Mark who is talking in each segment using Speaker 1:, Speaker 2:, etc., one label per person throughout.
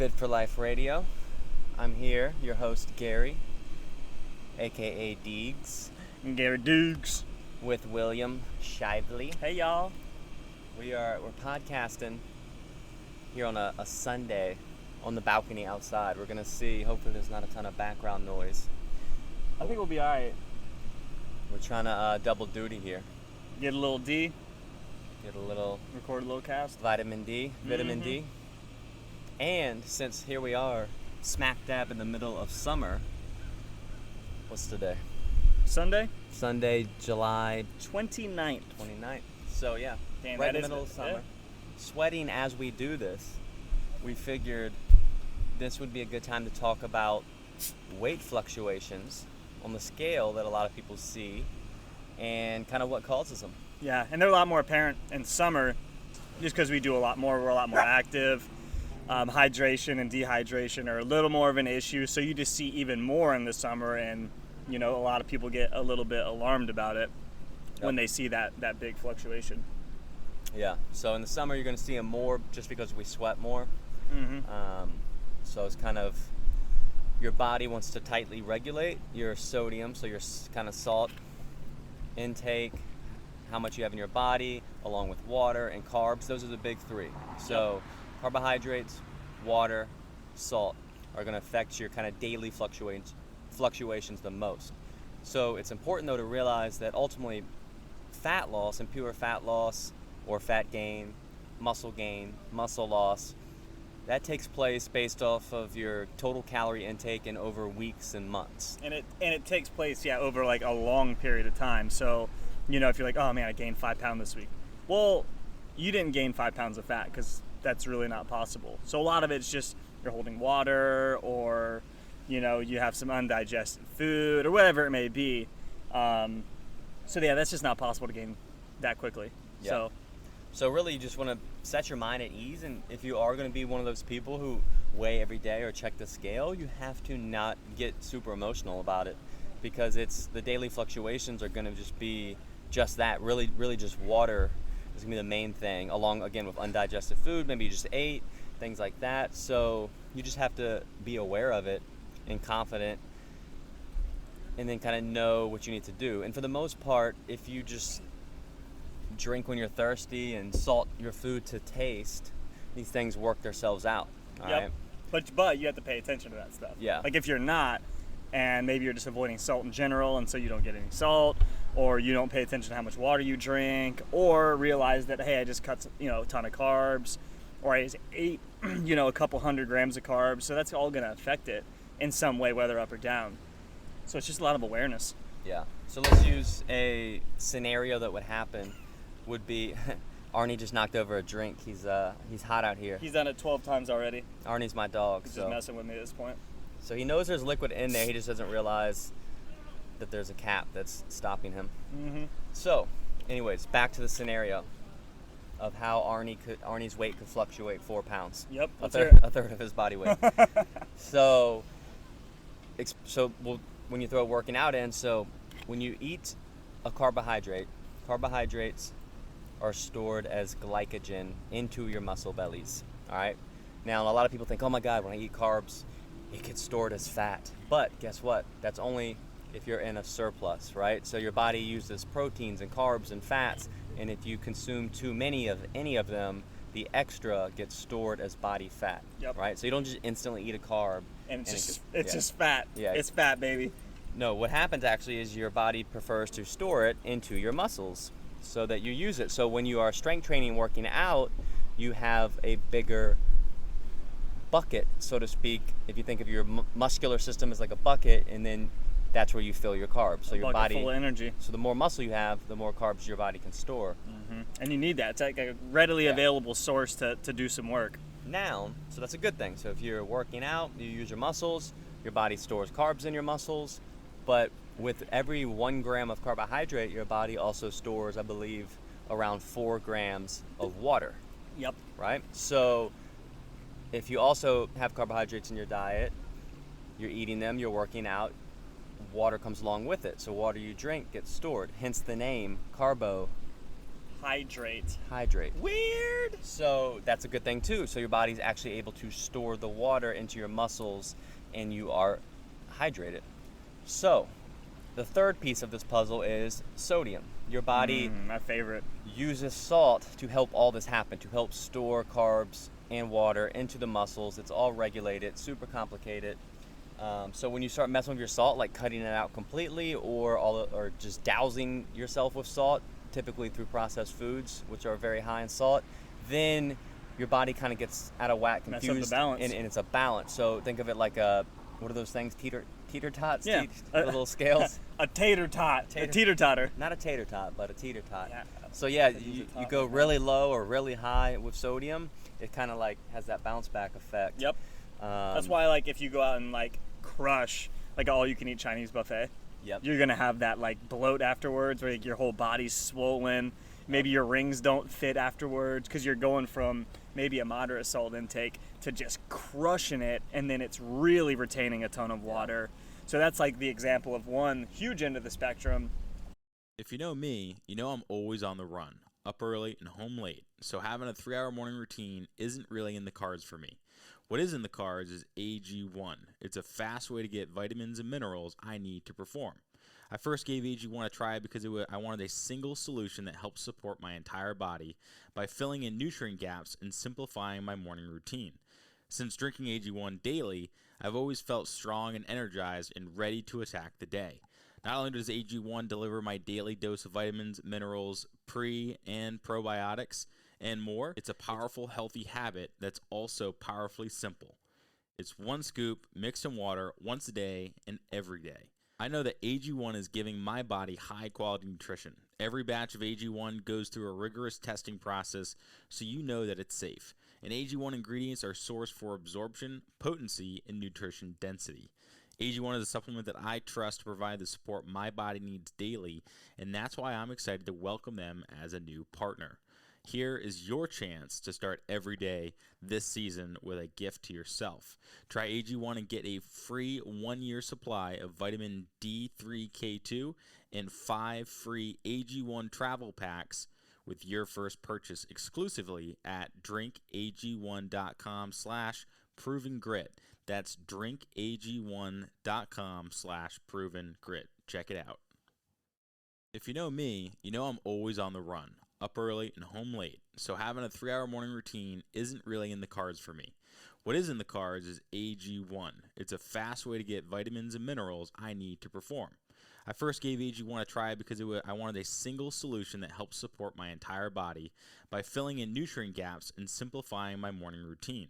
Speaker 1: Fit for Life Radio. I'm here, your host Gary, aka Deegs,
Speaker 2: Gary Dukes,
Speaker 1: with William Shively.
Speaker 2: Hey y'all.
Speaker 1: We're podcasting here on a Sunday on the balcony outside. We're gonna see. Hopefully, there's not a ton of background noise.
Speaker 2: I think we'll be all right.
Speaker 1: We're trying to double duty here.
Speaker 2: Get a little D.
Speaker 1: Get a little
Speaker 2: Record a little cast.
Speaker 1: vitamin D. And since here we are, smack dab in the middle of summer. What's today?
Speaker 2: Sunday?
Speaker 1: Sunday, July
Speaker 2: 29th.
Speaker 1: 29th. So yeah,
Speaker 2: Damn,
Speaker 1: right
Speaker 2: that
Speaker 1: in the
Speaker 2: is
Speaker 1: middle
Speaker 2: it.
Speaker 1: of summer.
Speaker 2: Yeah.
Speaker 1: Sweating as we do this, we figured this would be a good time to talk about weight fluctuations on the scale that a lot of people see and kind of what causes them.
Speaker 2: Yeah, and they're a lot more apparent in summer just because we do a lot more. We're a lot more active. Hydration and dehydration are a little more of an issue, so you just see even more in the summer, and a lot of people get a little bit alarmed about it when they see that big fluctuation.
Speaker 1: Yeah, so in the summer you're going to see them more just because we sweat more. So it's kind of, your body wants to tightly regulate your sodium, so your kind of salt intake, how much you have in your body, along with water and carbs. Those are the big three. So carbohydrates, water, salt are going to affect your kind of daily fluctuations the most. So it's important though to realize that ultimately fat loss and pure fat loss or fat gain, muscle loss, that takes place based off of your total calorie intake in over weeks and months.
Speaker 2: And it takes place over like a long period of time. So if you're like, oh man, I gained 5 pounds this week, well, you didn't gain 5 pounds of fat because that's really not possible. So a lot of it's just you're holding water, or you have some undigested food or whatever it may be. So that's just not possible to gain that quickly.
Speaker 1: Yeah. So really you just want to set your mind at ease, and if you are going to be one of those people who weigh every day or check the scale, you have to not get super emotional about it, because the daily fluctuations are going to just be just that, really just water is going to be the main thing, along again with undigested food, maybe you just ate, things like that. So you just have to be aware of it and confident, and then kind of know what you need to do. And for the most part, if you just drink when you're thirsty and salt your food to taste, these things work themselves out. All right?
Speaker 2: But you have to pay attention to that stuff.
Speaker 1: Yeah.
Speaker 2: Like if you're not, and maybe you're just avoiding salt in general, and so you don't get any salt, or you don't pay attention to how much water you drink, or realize that, hey, I just cut a ton of carbs, or I just ate a couple 100 grams of carbs. So that's all going to affect it in some way, whether up or down. So it's just a lot of awareness.
Speaker 1: Yeah. So let's use a scenario that would happen. Would be Arnie just knocked over a drink. He's hot out here.
Speaker 2: He's done it 12 times already.
Speaker 1: Arnie's my dog.
Speaker 2: He's just messing with me at this point.
Speaker 1: So he knows there's liquid in there. He just doesn't realize that there's a cap that's stopping him. So, anyways, back to the scenario of how Arnie's weight could fluctuate 4 pounds.
Speaker 2: Yep.
Speaker 1: A third of his body weight. So when you throw working out in, so when you eat a carbohydrates are stored as glycogen into your muscle bellies. All right. Now, a lot of people think, oh my God, when I eat carbs, it gets stored as fat. But guess what? That's only if you're in a surplus, right? So your body uses proteins and carbs and fats, and if you consume too many of any of them, the extra gets stored as body fat.
Speaker 2: Yep.
Speaker 1: Right? So you don't just instantly eat a carb.
Speaker 2: And it's just fat.
Speaker 1: Yeah.
Speaker 2: It's fat, baby.
Speaker 1: No, what happens actually is your body prefers to store it into your muscles so that you use it. So when you are strength training, working out, you have a bigger bucket, so to speak. If you think of your muscular system as like a bucket, and then that's where you fill your carbs. So your body
Speaker 2: full of energy.
Speaker 1: So the more muscle you have, the more carbs your body can store.
Speaker 2: And you need that. It's like a readily available source to do some work.
Speaker 1: Now, so that's a good thing. So if you're working out, you use your muscles, your body stores carbs in your muscles. But with every 1 gram of carbohydrate, your body also stores, I believe, around 4 grams of water.
Speaker 2: Yep.
Speaker 1: Right? So if you also have carbohydrates in your diet, you're eating them, you're working out, water comes along with it. So water you drink gets stored, hence the name carbohydrate.
Speaker 2: Hydrate.
Speaker 1: Weird. So that's a good thing too. So your body's actually able to store the water into your muscles and you are hydrated. So the third piece of this puzzle is sodium. Your body
Speaker 2: My favorite.
Speaker 1: uses salt to help all this happen, to help store carbs and water into the muscles. It's all regulated, super complicated. So when you start messing with your salt, like cutting it out completely or just dousing yourself with salt, typically through processed foods, which are very high in salt, then your body kind of gets out of whack, confused,
Speaker 2: Mess up the balance.
Speaker 1: and it's a balance. So think of it like what are those things? Teeter tots?
Speaker 2: Yeah.
Speaker 1: The little scales?
Speaker 2: A tater tot. A teeter totter.
Speaker 1: Not a tater tot, but a teeter tot.
Speaker 2: Yeah.
Speaker 1: So yeah,
Speaker 2: Use
Speaker 1: you
Speaker 2: a tot
Speaker 1: go
Speaker 2: like that.
Speaker 1: really low or really high with sodium. It kind of like has that bounce back effect.
Speaker 2: Yep. That's why, like, if you go out and like crush like all you can eat Chinese buffet,
Speaker 1: Yep.
Speaker 2: you're gonna have that like bloat afterwards, where like, your whole body's swollen. Maybe your rings don't fit afterwards because you're going from maybe a moderate salt intake to just crushing it, and then it's really retaining a ton of water. So that's like the example of one huge end of the spectrum.
Speaker 3: If you know me, you know I'm always on the run, up early and home late, so having a 3-hour morning routine isn't really in the cards for me. What is in the cards is AG1. It's a fast way to get vitamins and minerals I need to perform. I first gave AG1 a try because I wanted a single solution that helps support my entire body by filling in nutrient gaps and simplifying my morning routine. Since drinking AG1 daily, I've always felt strong and energized and ready to attack the day. Not only does AG1 deliver my daily dose of vitamins, minerals, pre- and probiotics, and more, it's a powerful, healthy habit that's also powerfully simple. It's one scoop mixed in water once a day and every day. I know that AG1 is giving my body high-quality nutrition. Every batch of AG1 goes through a rigorous testing process, so you know that it's safe. And AG1 ingredients are sourced for absorption, potency, and nutrition density. AG1 is a supplement that I trust to provide the support my body needs daily, and that's why I'm excited to welcome them as a new partner. Here is your chance to start every day this season with a gift to yourself. Try AG1 and get a free 1-year supply of vitamin D3K2 and 5 free AG1 travel packs with your first purchase exclusively at drinkag1.com/provengrit. That's drinkag1.com/provengrit. Check it out. If you know me, you know I'm always on the run, up early and home late, so having a 3-hour morning routine isn't really in the cards for me. What is in the cards is AG1. It's a fast way to get vitamins and minerals I need to perform. I first gave AG1 a try because I wanted a single solution that helps support my entire body by filling in nutrient gaps and simplifying my morning routine.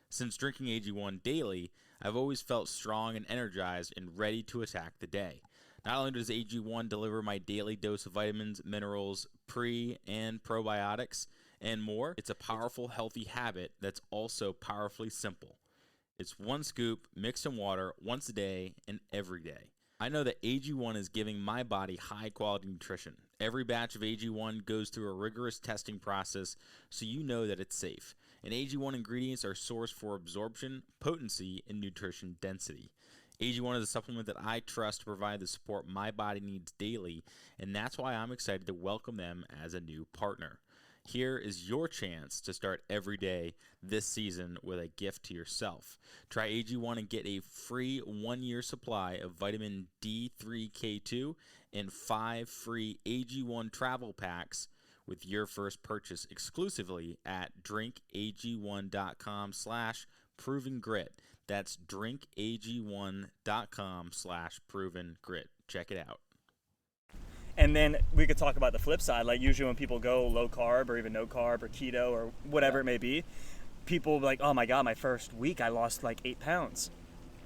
Speaker 3: Since drinking AG1 daily, I've always felt strong and energized and ready to attack the day. Not only does AG1 deliver my daily dose of vitamins, minerals, pre- and probiotics, and more, it's a powerful, healthy habit that's also powerfully simple. It's one scoop mixed in water once a day and every day. I know that AG1 is giving my body high-quality nutrition. Every batch of AG1 goes through a rigorous testing process, so you know that it's safe. And AG1 ingredients are sourced for absorption, potency, and nutrition density. AG1 is a supplement that I trust to provide the support my body needs daily, and that's why I'm excited to welcome them as a new partner. Here is your chance to start every day this season with a gift to yourself. Try AG1 and get a free 1-year supply of vitamin D3K2 and 5 free AG1 travel packs with your first purchase exclusively at drinkag1.com/provengrit. That's drinkag1.com/provengrit. Check it out.
Speaker 2: And then we could talk about the flip side. Like usually when people go low carb or even no carb or keto or whatever it may be, people will be like, oh my God, my first week I lost like 8 pounds.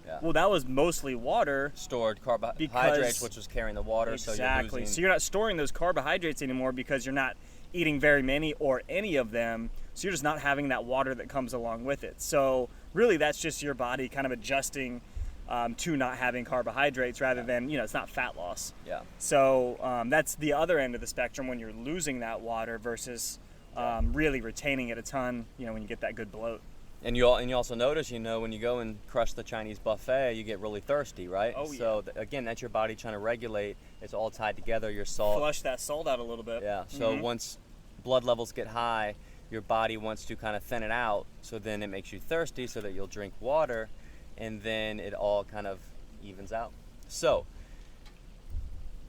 Speaker 1: Yeah.
Speaker 2: Well, that was mostly water.
Speaker 1: Stored carbohydrates,
Speaker 2: Because-
Speaker 1: which was carrying the water.
Speaker 2: Exactly.
Speaker 1: So you're losing.
Speaker 2: So you're not storing those carbohydrates anymore because you're not eating very many or any of them. So you're just not having that water that comes along with it. So really that's just your body kind of adjusting to not having carbohydrates rather than, it's not fat loss.
Speaker 1: Yeah.
Speaker 2: So that's the other end of the spectrum when you're losing that water versus really retaining it a ton, when you get that good bloat.
Speaker 1: And you also notice, when you go and crush the Chinese buffet, you get really thirsty, right?
Speaker 2: Oh, yeah.
Speaker 1: So again, that's your body trying to regulate. It's all tied together. Your salt.
Speaker 2: Flush that salt out a little bit.
Speaker 1: Yeah. So once blood levels get high, your body wants to kind of thin it out, so then it makes you thirsty so that you'll drink water, and then it all kind of evens out. So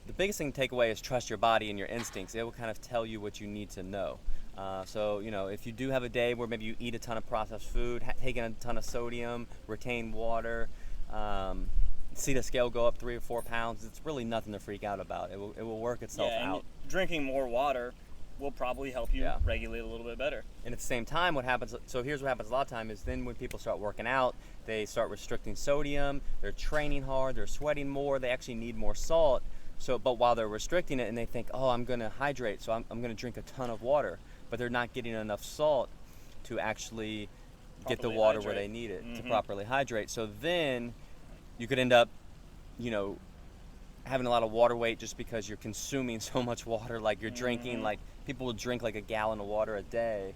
Speaker 1: the biggest thing to take away is trust your body and your instincts. It will kind of tell you what you need to know. So, if you do have a day where maybe you eat a ton of processed food, taking a ton of sodium, retain water, see the scale go up 3 or 4 pounds, it's really nothing to freak out about. It will work itself out.
Speaker 2: Drinking more water will probably help you regulate a little bit better.
Speaker 1: And at the same time, here's what happens a lot of time is then when people start working out, they start restricting sodium, they're training hard, they're sweating more, they actually need more salt. But while they're restricting it and they think, oh, I'm going to hydrate, so I'm going to drink a ton of water, but they're not getting enough salt to actually get the water where they need it to properly hydrate. So then you could end up, having a lot of water weight just because you're consuming so much water. Like you're drinking, like people will drink like a gallon of water a day.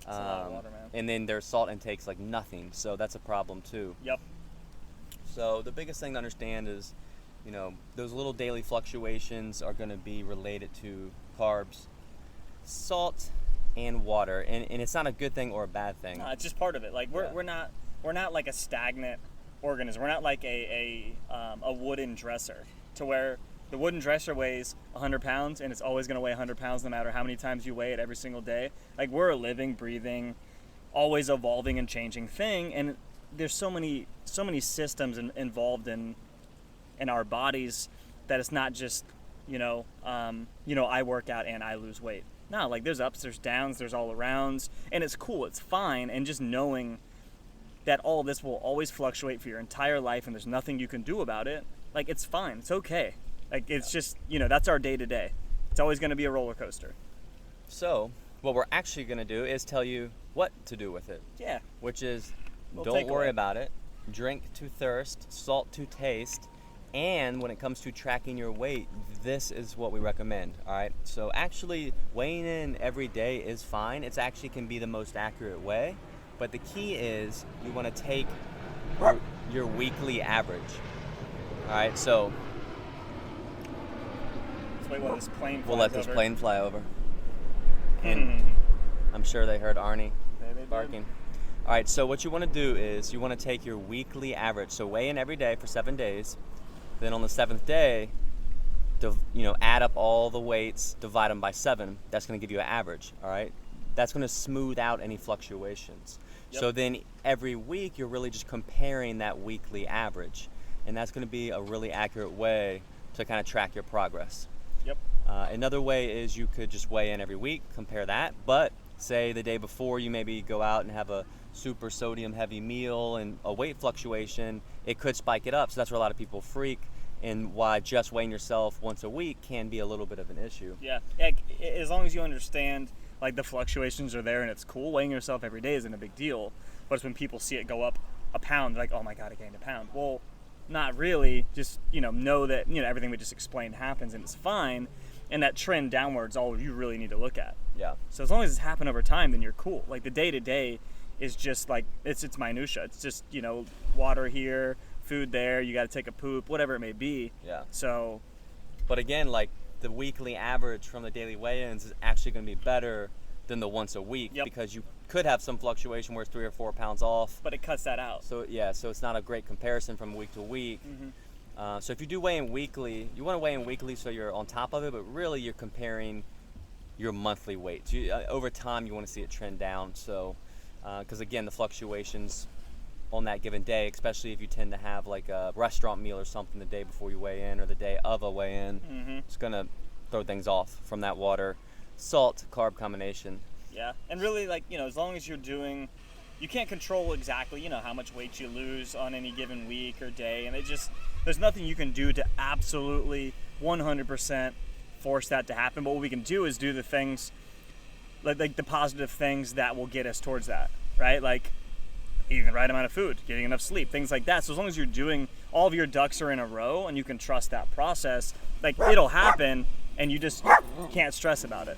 Speaker 2: That's a lot of water, man.
Speaker 1: And then their salt intake's like nothing. So that's a problem too.
Speaker 2: Yep.
Speaker 1: So the biggest thing to understand is, those little daily fluctuations are going to be related to carbs, salt, and water. And it's not a good thing or a bad thing.
Speaker 2: No, it's just part of it. Like we're not like a stagnant organism. We're not like a wooden dresser to where the wooden dresser weighs 100 pounds and it's always going to weigh 100 pounds no matter how many times you weigh it every single day. Like we're a living, breathing, always evolving and changing thing, and there's so many systems involved in our bodies that it's not just I work out and I lose weight. No, like there's ups, there's downs, there's all arounds, and it's cool, it's fine, and just knowing that all of this will always fluctuate for your entire life and there's nothing you can do about it, like it's fine, it's okay. Like it's just, that's our day to day. It's always going to be a roller coaster.
Speaker 1: So what we're actually going to do is tell you what to do with it.
Speaker 2: Yeah.
Speaker 1: Which is, don't worry about it. Drink to thirst, salt to taste, and when it comes to tracking your weight, this is what we recommend. All right. So actually weighing in every day is fine. It's actually can be the most accurate way, but the key is you want to take your weekly average. All right. So we'll let this plane fly over. And I'm sure they heard Arnie barking. All right, so what you want to do is you want to take your weekly average. So weigh in every day for 7 days. Then on the 7th day, add up all the weights, divide them by 7. That's going to give you an average, all right? That's going to smooth out any fluctuations. Yep. So then every week, you're really just comparing that weekly average. And that's going to be a really accurate way to kind of track your progress.
Speaker 2: Yep.
Speaker 1: Another way is you could just weigh in every week, compare that. But say the day before you maybe go out and have a super sodium heavy meal and a weight fluctuation, it could spike it up. So that's where a lot of people freak, and why just weighing yourself once a week can be a little bit of an issue.
Speaker 2: Yeah. As long as you understand like the fluctuations are there and it's cool, weighing yourself every day isn't a big deal. But it's when people see it go up a pound, they're like, oh my God, I gained a pound. Well, not really. Just, know that, everything we just explained happens and it's fine. And that trend downwards is all you really need to look at.
Speaker 1: Yeah.
Speaker 2: So as long as it's happened over time, then you're cool. Like the day to day is just like, it's minutia. It's just, water here, food there, you got to take a poop, whatever it may be.
Speaker 1: Yeah.
Speaker 2: So.
Speaker 1: But again, like the weekly average from the daily weigh-ins is actually going to be better than the once a week.
Speaker 2: Yep.
Speaker 1: Because you could have some fluctuation where it's 3 or 4 pounds off.
Speaker 2: But it cuts that out.
Speaker 1: So it's not a great comparison from week to week.
Speaker 2: Mm-hmm.
Speaker 1: So if you do weigh in weekly, you want to weigh in weekly so you're on top of it, but really you're comparing your monthly weight. So over time, you want to see it trend down. So, because again, the fluctuations on that given day, especially if you tend to have like a restaurant meal or something the day before you weigh in or the day of a weigh-in, it's going to throw things off from that water, salt, carb combination.
Speaker 2: Yeah, and really as long as you're doing, you can't control exactly, how much weight you lose on any given week or day, and there's nothing you can do to absolutely 100% force that to happen. But what we can do is do the things, like the positive things that will get us towards that, right? Like eating the right amount of food, getting enough sleep, things like that. So as long as you're doing, all of your ducks are in a row and you can trust that process, like it'll happen and you just can't stress about it.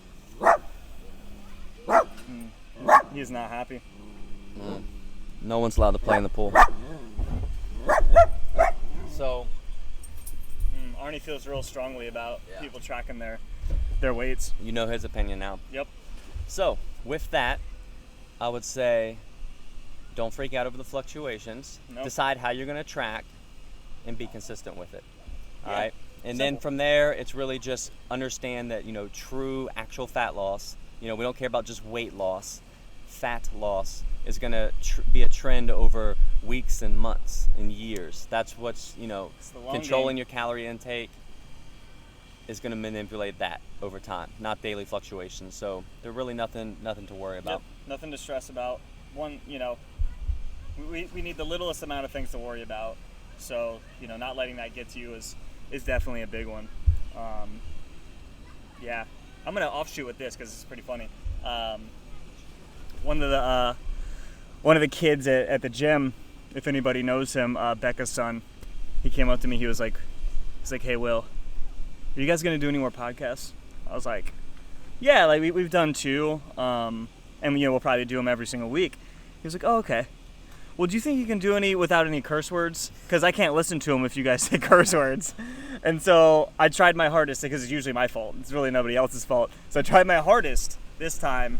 Speaker 2: He's not happy.
Speaker 1: No one's allowed to play in the pool. So
Speaker 2: Arnie feels real strongly about people tracking their weights.
Speaker 1: You know his opinion now.
Speaker 2: Yep.
Speaker 1: So with that, I would say don't freak out over the fluctuations.
Speaker 2: Nope.
Speaker 1: Decide how you're going to track and be consistent with it. All
Speaker 2: Yeah.
Speaker 1: right. And
Speaker 2: Simple.
Speaker 1: then from there, it's really just understand that, true actual fat loss, we don't care about just weight loss. Fat loss is going to be a trend over weeks and months and years. That's what's,
Speaker 2: It's the long
Speaker 1: controlling
Speaker 2: game.
Speaker 1: your calorie intake is going to manipulate that over time, not daily fluctuations. So there's really nothing to worry about.
Speaker 2: Yep. Nothing to stress about. We need the littlest amount of things to worry about. So, not letting that get to you is definitely a big one. Yeah. I'm going to offshoot with this because it's pretty funny. One of the kids at the gym, if anybody knows him, Becca's son, he came up to me. He's like, "Hey, Will, are you guys going to do any more podcasts?" I was like, "Yeah, like we've done 2, and we'll probably do them every single week." He was like, "Oh, okay. Well, do you think you can do any without any curse words? Because I can't listen to them if you guys say curse words." And so I tried my hardest, because it's usually my fault. It's really nobody else's fault. So I tried my hardest this time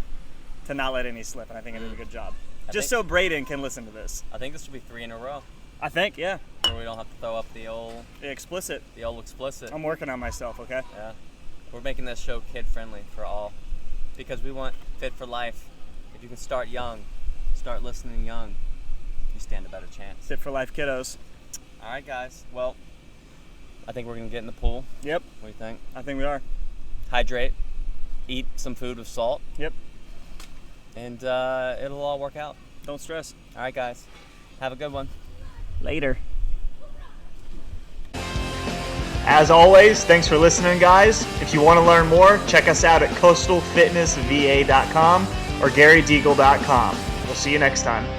Speaker 2: to not let any slip, and I think I did a good job. So Braden can listen to this.
Speaker 1: I think this will be 3 in a row
Speaker 2: I think, yeah.
Speaker 1: where we don't have to throw up the old
Speaker 2: Explicit.
Speaker 1: explicit.
Speaker 2: I'm working on myself, okay?
Speaker 1: Yeah. We're making this show kid-friendly for all because we want fit for life. If you can start young, start listening young, you stand a better chance.
Speaker 2: Fit for life kiddos.
Speaker 1: All right, guys. Well, I think we're going to get in the pool.
Speaker 2: Yep,
Speaker 1: What do you think?
Speaker 2: I think we are.
Speaker 1: Hydrate. Eat some food with salt.
Speaker 2: Yep.
Speaker 1: And it'll all work out.
Speaker 2: Don't stress.
Speaker 1: All right, guys. Have a good one.
Speaker 2: Later. As always, thanks for listening, guys. If you want to learn more, check us out at coastalfitnessva.com or garydeagle.com. We'll see you next time.